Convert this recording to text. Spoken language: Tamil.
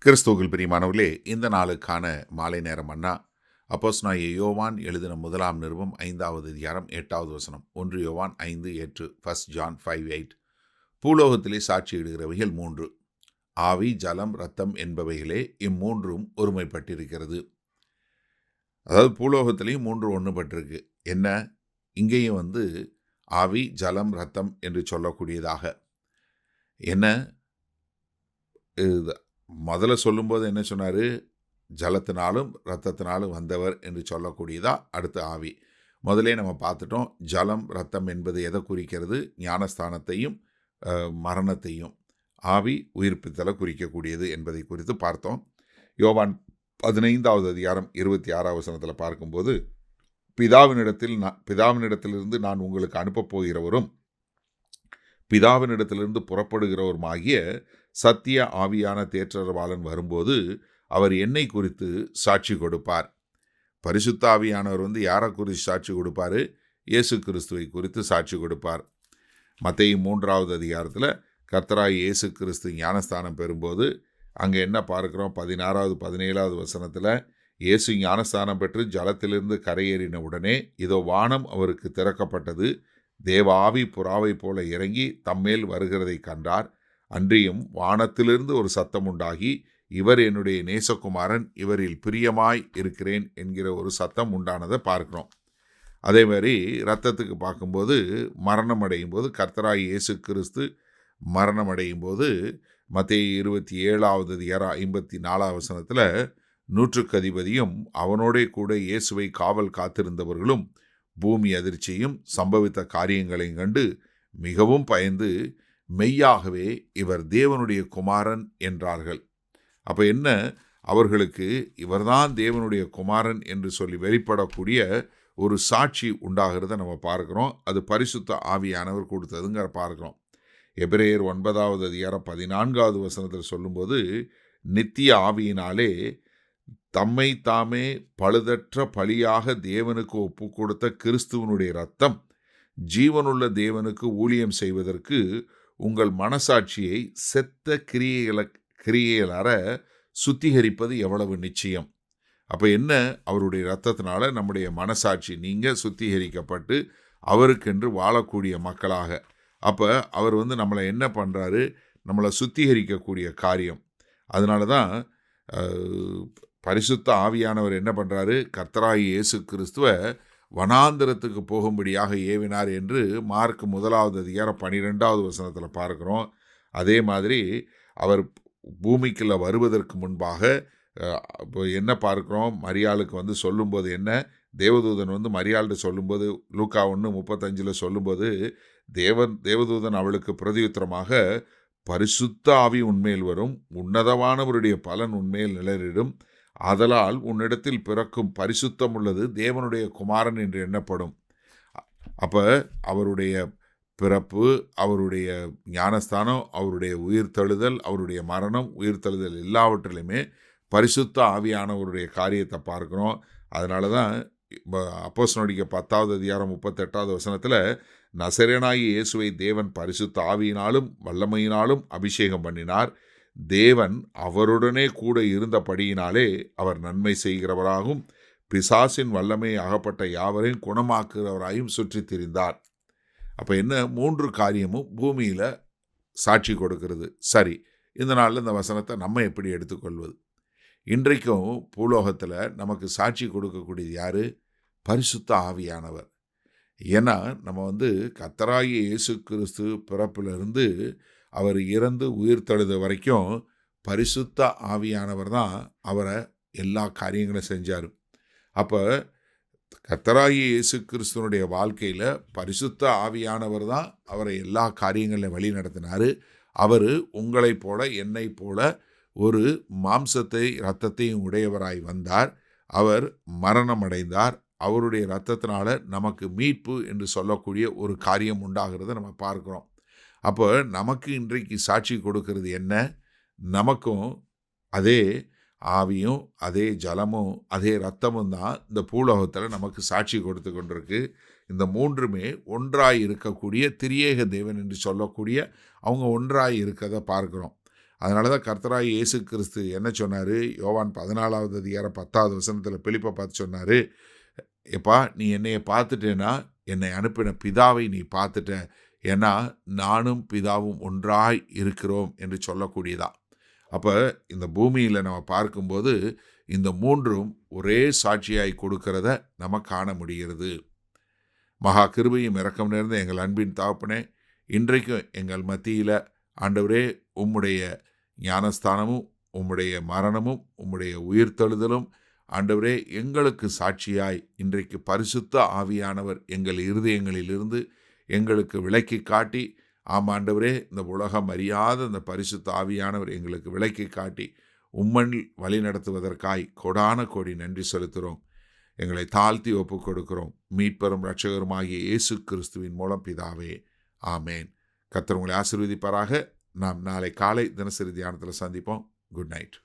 கிறிஸ்துவுக்குள் பிரியமானவர்களே, இந்த நாளுக்கான மாலை நேரம் மன்னா அப்போஸ்தலனாகிய யோவான் எழுதின முதலாம் நிருபம் 5வது அதிகாரம் 8வது வசனம். 1 யோவான் 5:8, 1 John 5:8. பூலோகத்திலே சாட்சியிடுகிறவைகள் 3, ஆவி, ஜலம், இரத்தம் என்பவைகளே இம்மூன்றும் ஒருமைப்பட்டிருக்கிறது. அதாவது பூலோகத்திலையும் 3 ஒன்றுபட்டிருக்கு. என்ன? இங்கேயும் ஆவி, ஜலம், இரத்தம் என்று சொல்லக்கூடியதாக. என்ன முதல்ல சொல்லும்போது என்ன சொன்னார்? ஜலத்தினாலும் இரத்தத்தினாலும் வந்தவர் என்று சொல்லக்கூடியதா அடுத்து ஆவி. முதலே நம்ம பார்த்துட்டோம். ஜலம், இரத்தம் என்பது எதை குறிக்கிறது? ஞானஸ்தானத்தையும் மரணத்தையும். ஆவி உயிர்ப்பித்தலை குறிக்கக்கூடியது என்பதை குறித்து பார்த்தோம். யோவான் 15வது அதிகாரம் 26வது வசனத்தில் பார்க்கும்போது, பிதாவினிடத்திலிருந்து நான் உங்களுக்கு அனுப்பப் போகிறவரும் பிதாவினிடத்திலிருந்து புறப்படுகிறவருமாகிய சத்திய ஆவியான தேற்றரவாளன் வரும்போது அவர் என்னை குறித்து சாட்சி கொடுப்பார். பரிசுத்த ஆவியானவர் யாரை குறித்து சாட்சி கொடுப்பார்? இயேசு கிறிஸ்துவை குறித்து சாட்சி கொடுப்பார். மத்தேயு 3வது அதிகாரத்தில் கர்த்தராகிய இயேசு கிறிஸ்து ஞானஸ்தானம் பெறும்போது அங்கே என்ன பார்க்குறோம்? 16வது 17வது வசனத்தில், இயேசு ஞானஸ்தானம் பெற்று ஜலத்திலிருந்து கரையேறின உடனே இதோ வானம் அவருக்கு திறக்கப்பட்டது, தேவ ஆவி புறாவை போல இறங்கி தம்மேல் வருகிறதை கண்டார். அன்றியும் வானத்திலிருந்து ஒரு சத்தம் உண்டாகி, இவர் என்னுடைய நேசகுமாரன், இவரில் பிரியமாய் இருக்கிறேன் என்கிற ஒரு சத்தம் உண்டானதை பார்க்கிறோம். அதே மாதிரி இரத்தத்துக்கு பார்க்கும்போது, மரணம் அடையும் போது கர்த்தராகிய இயேசு கிறிஸ்து மரணம் அடையும் போது மத்தேயு 27வது அதிகாரம் 54வது வசனத்தில், நூற்றுக்கு அதிபதியும் அவனோடே கூட இயேசுவை காவல் காத்திருந்தவர்களும் பூமி அதிர்ச்சியும் சம்பவித்த காரியங்களையும் கண்டு மிகவும் பயந்து மெய்யாகவே இவர் தேவனுடைய குமாரன் என்றார்கள். அப்போ என்ன? அவர்களுக்கு இவர்தான் தேவனுடைய குமாரன் என்று சொல்லி வெளிப்படக்கூடிய ஒரு சாட்சி உண்டாகிறத நம்ம பார்க்குறோம். அது பரிசுத்த ஆவியானவர் கொடுத்ததுங்கிற பார்க்குறோம். எபிரேயர் 9வது அதிகாரம் 14வது வசனத்தில் சொல்லும்போது, நித்திய ஆவியினாலே தம்மை தாமே பழுதற்ற பலியாக தேவனுக்கு ஒப்பு கொடுத்த கிறிஸ்துவனுடைய இரத்தம் ஜீவனுள்ள தேவனுக்கு ஊழியம் செய்வதற்கு உங்கள் மனசாட்சியை செத்த கிரியைகளற சுத்திகரிப்பது எவ்வளவு நிச்சயம். அப்போ என்ன? அவருடைய இரத்தத்தினால நம்முடைய மனசாட்சி சுத்திகரிக்கப்பட்டு அவருக்கென்று வாழக்கூடிய மக்களாக. அப்போ அவர் நம்மளை என்ன பண்ணுறாரு? நம்மளை சுத்திகரிக்கக்கூடிய காரியம். அதனால தான் பரிசுத்த ஆவியானவர் என்ன பண்ணுறாரு? கர்த்தராகிய இயேசு கிறிஸ்துவை வனாந்திரத்துக்கு போகும்படியாக ஏவினார் என்று மார்க் 1வது அதிகாரம் 12வது வசனத்தில் பார்க்குறோம். அதே மாதிரி அவர் பூமிக்குள்ள வருவதற்கு முன்பாக இப்போ என்ன பார்க்குறோம்? மரியாளுக்கு சொல்லும்போது என்ன? தேவதூதன் மரியாள்கிட்ட சொல்லும்போது, லூக்கா 1:35 சொல்லும்போது, தேவதூதன் அவளுக்கு பிரதியுத்தரமாக, பரிசுத்த ஆவி உன்மேல் வரும், உன்னதமானவருடைய பலன் உன்மேல் நிழலிடும், ஆதலால் உன்னிடத்தில் பிறக்கும் பரிசுத்தம் உள்ளது தேவனுடைய குமாரன் என்று எண்ணப்படும். அப்போ அவருடைய பிறப்பு, அவருடைய ஞானஸ்தானம், அவருடைய உயிர்த்தெழுதல், அவருடைய மரணம், உயிர்த்தெழுதல் எல்லாவற்றிலுமே பரிசுத்த ஆவியானவருடைய காரியத்தை பார்க்குறோம். அதனால தான் அப்போஸ்தலனாகிய 10வது அதிகாரம் 38வது வசனத்தில், நசரேயனாகிய இயேசுவை தேவன் பரிசுத்த ஆவியினாலும் வல்லமையினாலும் அபிஷேகம் பண்ணினார். தேவன் அவருடனே கூட இருந்தபடியினாலே அவர் நன்மை செய்கிறவராகவும் பிசாசின் வல்லமை அகப்பட்ட யாவரையும் குணமாக்குகிறவராயும் சுற்றி திரிந்தார். அப்போ என்ன? 3 காரியமும் பூமியில் சாட்சி கொடுக்கிறது. சரி, இந்த நாளில் இந்த வசனத்தை நம்ம எப்படி எடுத்துக்கொள்வது? இன்றைக்கும் பூலோகத்தில் நமக்கு சாட்சி கொடுக்கக்கூடியது யார்? பரிசுத்த ஆவியானவர். ஏன்னா நம்ம கர்த்தராகிய இயேசு கிறிஸ்து பிறப்பிலிருந்து அவர் இறந்து உயிர்த்தெழுத வரைக்கும் பரிசுத்த ஆவியானவர் தான் அவரை எல்லா காரியங்களும் செஞ்சார். அப்போ கர்த்தராகிய இயேசு கிறிஸ்துவனுடைய வாழ்க்கையில் பரிசுத்த ஆவியானவர் தான் அவரை எல்லா காரியங்களையும் வழி நடத்தினார். அவர் உங்களைப் போல என்னை போல ஒரு மாம்சத்தை இரத்தத்தையும் உடையவராய் வந்தார். அவர் மரணம் அடைந்தார். அவருடைய இரத்தத்தினால நமக்கு மீட்பு என்று சொல்லக்கூடிய ஒரு காரியம் உண்டாகிறத நம்ம பார்க்குறோம். அப்போ நமக்கு இன்றைக்கு சாட்சி கொடுக்கிறது என்ன? நமக்கும் அதே ஆவியும் அதே ஜலமும் அதே இரத்தமும் தான் இந்த பூலோகத்தில் நமக்கு சாட்சி கொடுத்து கொண்டிருக்கு. இந்த 3மே ஒன்றாய் இருக்கக்கூடிய திரியேக தேவன் என்று சொல்லக்கூடிய அவங்க ஒன்றாய் இருக்கிறத பார்க்குறோம். அதனால தான் கர்த்தராகிய இயேசு கிறிஸ்து என்ன சொன்னார்? யோவான் 14வது அதிகாரம் 10வது வசனத்தில் பிலிப்பை பார்த்து சொன்னார், எப்பா நீ என்னைய பார்த்துட்டேன்னா என்னை அனுப்பின பிதாவை நீ பார்த்துட்ட, ஏன்னா நானும் பிதாவும் ஒன்றாய் இருக்கிறோம் என்று சொல்லக்கூடியதா. அப்போ இந்த பூமியில் நம்ம பார்க்கும்போது இந்த மூன்றும் ஒரே சாட்சியாய் கொடுக்கிறத நம்ம காண முடிகிறது. மகா கிருபையும் இரக்கம் நிறைந்த எங்கள் அன்பின் தகப்பனே, இன்றைக்கும் எங்கள் மத்தியில் ஆண்டவரே உம்முடைய ஞானஸ்தானமும் உம்முடைய மரணமும் உம்முடைய உயிர்த்தெழுதலும் ஆண்டவரே எங்களுக்கு சாட்சியாய் இன்றைக்கு பரிசுத்த ஆவியானவர் எங்கள் இருதயங்களிலிருந்து எங்களுக்கு விளக்கி காட்டி, ஆமாண்டவரே இந்த உலகம் அறியாத இந்த பரிசுத்த ஆவியானவர் எங்களுக்கு விளக்கி காட்டி உம்மனில் வழி நடத்துவதற்காய் கொடான கோடி நன்றி செலுத்துகிறோம். எங்களை தாழ்த்தி ஒப்புக் கொடுக்கிறோம். மீட்பெரும் இரட்சகருமாகிய இயேசு கிறிஸ்துவின் மூலம் பிதாவே, ஆமேன். கர்த்தர் உங்களை ஆசீர்வதிப்பாராக. நாம் நாளை காலை தினசரி தியானத்தில் சந்திப்போம். Good night.